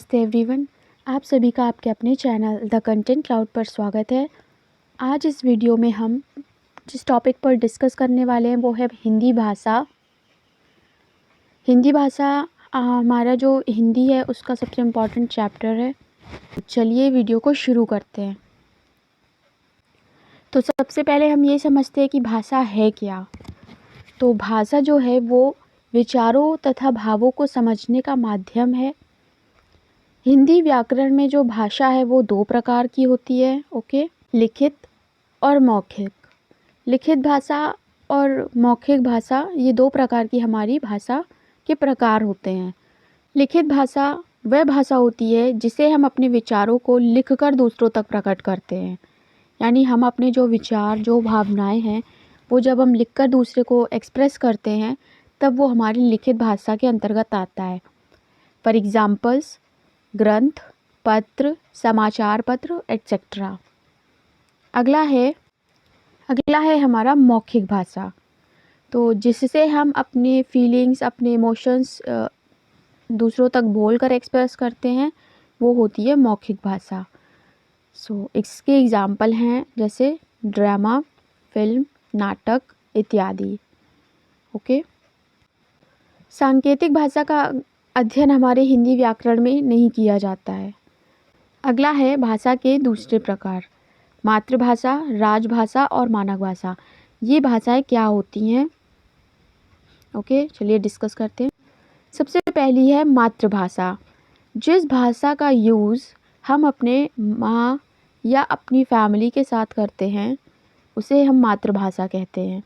नमस्ते एवरीवन, आप सभी का आपके अपने चैनल द कंटेंट क्लाउड पर स्वागत है। आज इस वीडियो में हम जिस टॉपिक पर डिस्कस करने वाले हैं वो है हिंदी भाषा। हमारा जो हिंदी है उसका सबसे इम्पॉर्टेंट चैप्टर है। चलिए वीडियो को शुरू करते हैं। तो सबसे पहले हम ये समझते हैं कि भाषा है क्या। तो भाषा जो है वो विचारों तथा भावों को समझने का माध्यम है। हिंदी व्याकरण में जो भाषा है वो दो प्रकार की होती है, लिखित और मौखिक। लिखित भाषा और मौखिक भाषा ये दो प्रकार की हमारी भाषा के प्रकार होते हैं। लिखित भाषा वह भाषा होती है जिसे हम अपने विचारों को लिखकर दूसरों तक प्रकट करते हैं। यानी हम अपने जो विचार, जो भावनाएं हैं वो जब हम लिखकर दूसरे को एक्सप्रेस करते हैं तब वो हमारी लिखित भाषा के अंतर्गत आता है। फॉर एग्जाम्पल्स, ग्रंथ, पत्र, समाचार पत्र एट्सेट्रा। अगला है हमारा मौखिक भाषा। तो जिससे हम अपने फीलिंग्स, अपने इमोशंस दूसरों तक बोलकर एक्सप्रेस करते हैं वो होती है मौखिक भाषा। इसके एग्जाम्पल हैं जैसे ड्रामा, फिल्म, नाटक इत्यादि। सांकेतिक भाषा का अध्ययन हमारे हिंदी व्याकरण में नहीं किया जाता है। अगला है भाषा के दूसरे प्रकार, मातृभाषा, राजभाषा और मानक भाषा। ये भाषाएं क्या होती हैं? चलिए डिस्कस करते हैं। सबसे पहली है मातृभाषा। जिस भाषा का यूज़ हम अपने माँ या अपनी फैमिली के साथ करते हैं उसे हम मातृभाषा कहते हैं।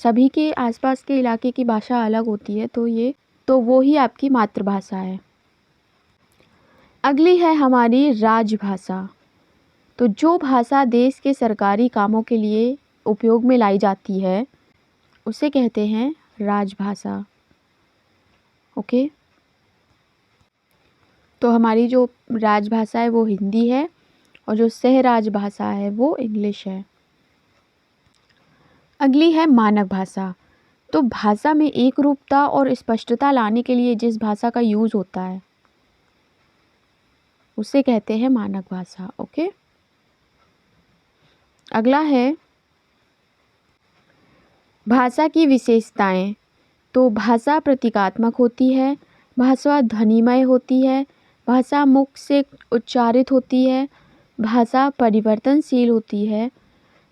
सभी के आसपास के इलाके की भाषा अलग होती है, तो वो ही आपकी मातृभाषा है। अगली है हमारी राजभाषा। तो जो भाषा देश के सरकारी कामों के लिए उपयोग में लाई जाती है उसे कहते हैं राजभाषा। तो हमारी जो राजभाषा है वो हिंदी है और जो सह राजभाषा है वो इंग्लिश है। अगली है मानक भाषा। तो भाषा में एक रूपता और स्पष्टता लाने के लिए जिस भाषा का यूज़ होता है उसे कहते हैं मानक भाषा। अगला है भाषा की विशेषताएं। तो भाषा प्रतीकात्मक होती है, भाषा ध्वनिमय होती है, भाषा मुख से उच्चारित होती है, भाषा परिवर्तनशील होती है,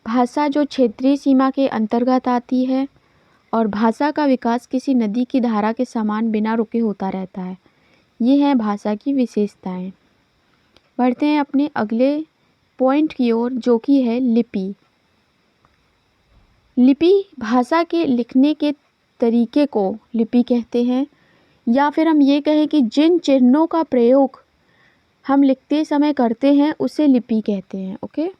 भाषा जो क्षेत्रीय सीमा के अंतर्गत आती है और भाषा का विकास किसी नदी की धारा के समान बिना रुके होता रहता है। ये है भाषा की विशेषताएं। बढ़ते हैं अपने अगले पॉइंट की ओर जो कि है लिपि। लिपि भाषा के लिखने के तरीके को लिपि कहते हैं, या फिर हम ये कहें कि जिन चिन्हों का प्रयोग हम लिखते समय करते हैं उसे लिपि कहते हैं।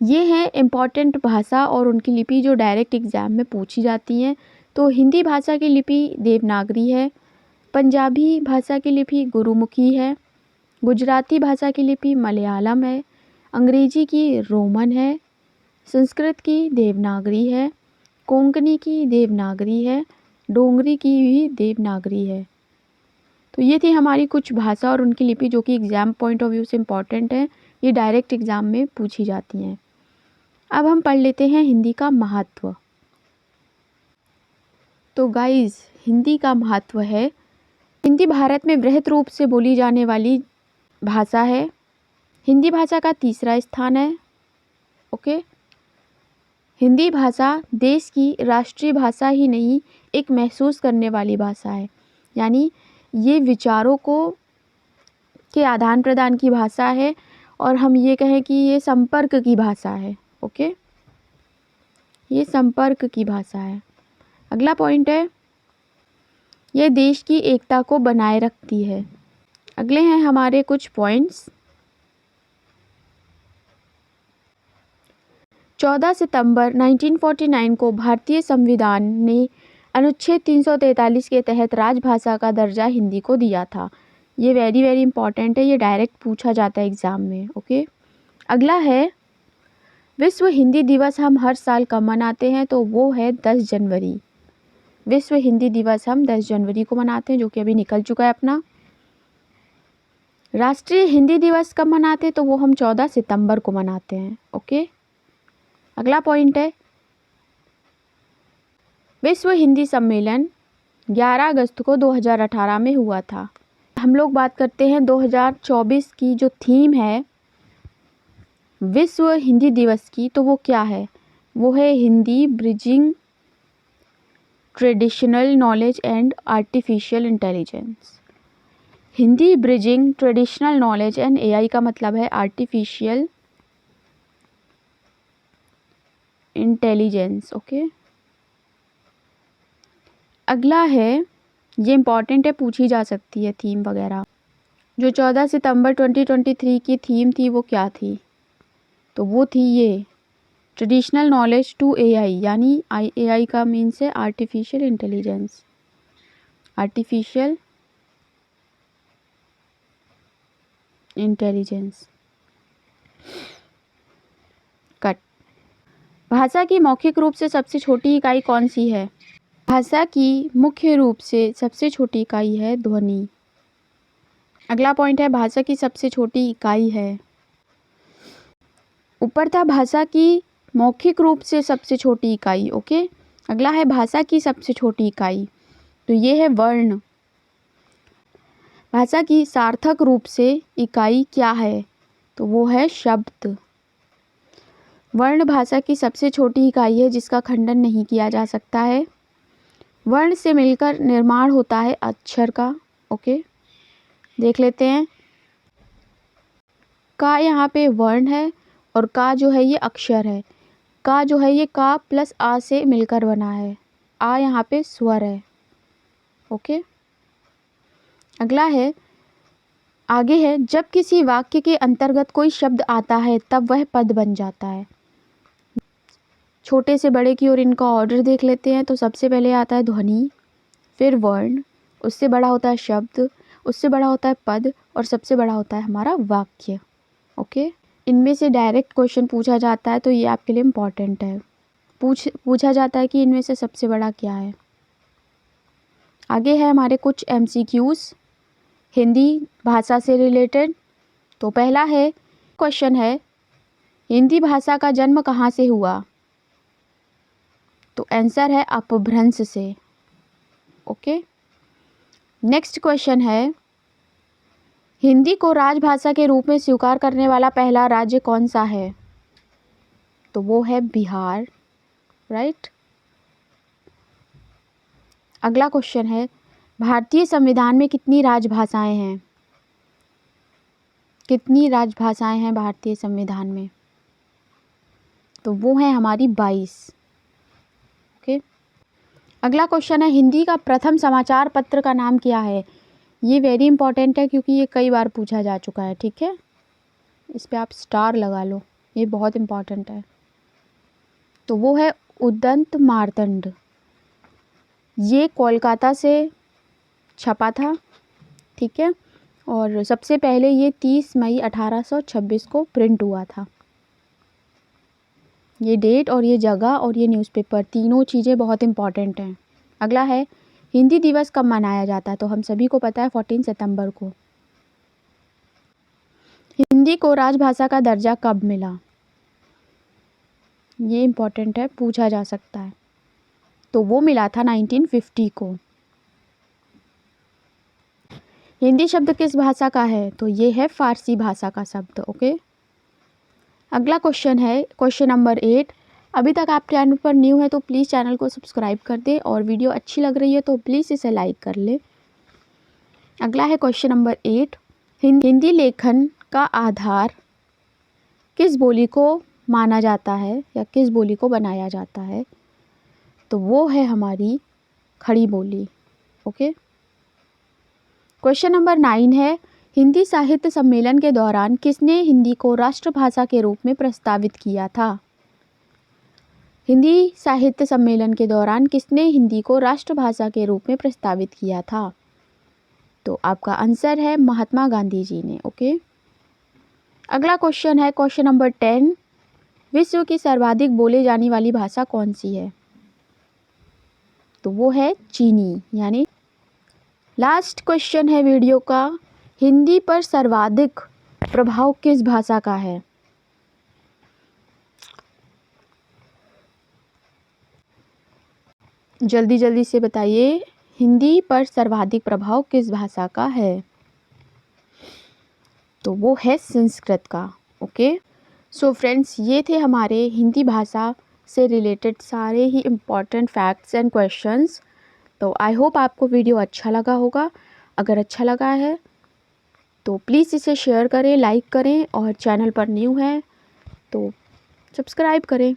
ये है इम्पॉर्टेंट भाषा और उनकी लिपि जो डायरेक्ट एग्ज़ाम में पूछी जाती हैं। तो हिंदी भाषा की लिपि देवनागरी है, पंजाबी भाषा की लिपि गुरुमुखी है, गुजराती भाषा की लिपि मलयालम है, अंग्रेजी की रोमन है, संस्कृत की देवनागरी है, कोंकणी की देवनागरी है, डोगरी की भी देवनागरी है। तो ये थी हमारी कुछ भाषा और उनकी लिपि जो कि एग्ज़ाम पॉइंट ऑफ व्यू से इम्पॉर्टेंट है, ये डायरेक्ट एग्ज़ाम में पूछी जाती हैं। अब हम पढ़ लेते हैं हिंदी का महत्व। तो गाइस, हिंदी का महत्व है, हिंदी भारत में वृहत रूप से बोली जाने वाली भाषा है। हिंदी भाषा का तीसरा स्थान है। हिंदी भाषा देश की राष्ट्रीय भाषा ही नहीं, एक महसूस करने वाली भाषा है। यानी ये विचारों के आदान प्रदान की भाषा है और हम ये कहें कि ये संपर्क की भाषा है। ये संपर्क की भाषा है। अगला पॉइंट है, ये देश की एकता को बनाए रखती है। अगले हैं हमारे कुछ पॉइंट्स। 14 सितंबर 1949 को भारतीय संविधान ने अनुच्छेद 343 के तहत राजभाषा का दर्जा हिंदी को दिया था। ये वेरी वेरी इंपॉर्टेंट है, ये डायरेक्ट पूछा जाता है एग्ज़ाम में। अगला है विश्व हिंदी दिवस हम हर साल कब मनाते हैं? तो वो है 10 जनवरी। विश्व हिंदी दिवस हम 10 जनवरी को मनाते हैं, जो कि अभी निकल चुका है अपना। राष्ट्रीय हिंदी दिवस कब मनाते हैं? तो वो हम 14 सितंबर को मनाते हैं। ओके, अगला पॉइंट है विश्व हिंदी सम्मेलन 11 अगस्त को 2018 में हुआ था। हम लोग बात करते हैं 2024 की जो थीम है विश्व हिंदी दिवस की, तो वो क्या है? वो है Hindi bridging traditional knowledge and artificial intelligence. Hindi bridging traditional knowledge and AI का मतलब है आर्टिफिशियल इंटेलिजेंस। ओके, अगला है, ये इम्पॉर्टेंट है, पूछी जा सकती है थीम वगैरह। जो 14 सितंबर 2023 की थीम थी वो क्या थी? तो वो थी ये ट्रेडिशनल नॉलेज टू एआई, यानी एआई का मीन्स है artificial intelligence. Artificial intelligence cut. भाषा की मौखिक रूप से सबसे छोटी इकाई कौन सी है? भाषा की मुख्य रूप से सबसे छोटी इकाई है ध्वनि। अगला पॉइंट है भाषा की सबसे छोटी इकाई है। ऊपर था भाषा की मौखिक रूप से सबसे छोटी इकाई। ओके, अगला है भाषा की सबसे छोटी इकाई, तो ये है वर्ण। भाषा की सार्थक रूप से इकाई क्या है? तो वो है शब्द। वर्ण भाषा की सबसे छोटी इकाई है जिसका खंडन नहीं किया जा सकता है। वर्ण से मिलकर निर्माण होता है अक्षर का। ओके, देख लेते हैं। का यहाँ पे वर्ण है और का जो है ये अक्षर है। का जो है ये का प्लस आ से मिलकर बना है। आ यहाँ पे स्वर है। ओके, अगला है, आगे है, जब किसी वाक्य के अंतर्गत कोई शब्द आता है तब वह पद बन जाता है। छोटे से बड़े की ओर इनका ऑर्डर देख लेते हैं। तो सबसे पहले आता है ध्वनि, फिर वर्ण, उससे बड़ा होता है शब्द, उससे बड़ा होता है पद, और सबसे बड़ा होता है हमारा वाक्य। ओके, इनमें से डायरेक्ट क्वेश्चन पूछा जाता है तो ये आपके लिए इम्पॉर्टेंट है। पूछा जाता है कि इनमें से सबसे बड़ा क्या है। आगे है हमारे कुछ MCQs हिंदी भाषा से रिलेटेड। तो पहला है क्वेश्चन है, हिंदी भाषा का जन्म कहाँ से हुआ? तो आंसर है अपभ्रंश से। ओके, नेक्स्ट क्वेश्चन है, हिंदी को राजभाषा के रूप में स्वीकार करने वाला पहला राज्य कौन सा है? तो वो है बिहार। राइट। अगला क्वेश्चन है, भारतीय संविधान में कितनी राजभाषाएं हैं? कितनी राजभाषाएं हैं भारतीय संविधान में? तो वो है हमारी 22। ओके, अगला क्वेश्चन है, हिंदी का प्रथम समाचार पत्र का नाम क्या है? ये वेरी इंपॉर्टेंट है क्योंकि ये कई बार पूछा जा चुका है। ठीक है, इस पे आप स्टार लगा लो, ये बहुत इंपॉर्टेंट है। तो वो है उदंत मार्तंड। ये कोलकाता से छपा था। ठीक है, और सबसे पहले ये 30 मई 1826 को प्रिंट हुआ था। ये डेट और ये जगह और ये न्यूज़पेपर, तीनों चीज़ें बहुत इंपॉर्टेंट हैं। अगला है, हिंदी दिवस कब मनाया जाता है? तो हम सभी को पता है 14 सितंबर को। हिंदी को राजभाषा का दर्जा कब मिला? ये इम्पॉर्टेंट है, पूछा जा सकता है। तो वो मिला था 1950 को। हिंदी शब्द किस भाषा का है? तो ये है फारसी भाषा का शब्द। ओके, अगला क्वेश्चन है क्वेश्चन नंबर 8। अभी तक आप चैनल पर न्यू है तो प्लीज़ चैनल को सब्सक्राइब कर दे, और वीडियो अच्छी लग रही है तो प्लीज़ इसे लाइक कर ले। अगला है क्वेश्चन नंबर 8, हिंदी लेखन का आधार किस बोली को माना जाता है या किस बोली को बनाया जाता है? तो वो है हमारी खड़ी बोली। ओके, क्वेश्चन नंबर 9 है, हिंदी साहित्य सम्मेलन के दौरान किसने हिंदी को राष्ट्रभाषा के रूप में प्रस्तावित किया था? हिंदी साहित्य सम्मेलन के दौरान किसने हिंदी को राष्ट्रभाषा के रूप में प्रस्तावित किया था? तो आपका आंसर है महात्मा गांधी जी ने। ओके, अगला क्वेश्चन है क्वेश्चन नंबर 10, विश्व की सर्वाधिक बोले जाने वाली भाषा कौन सी है? तो वो है चीनी। यानी लास्ट क्वेश्चन है वीडियो का, हिंदी पर सर्वाधिक प्रभाव किस भाषा का है? जल्दी जल्दी से बताइए, हिंदी पर सर्वाधिक प्रभाव किस भाषा का है? तो वो है संस्कृत का। ओके, सो फ्रेंड्स, ये थे हमारे हिंदी भाषा से रिलेटेड सारे ही इम्पॉर्टेंट फैक्ट्स एंड क्वेश्चंस। तो आई होप आपको वीडियो अच्छा लगा होगा। अगर अच्छा लगा है तो प्लीज़ इसे शेयर करें, लाइक करें, और चैनल पर न्यू है तो सब्सक्राइब करें।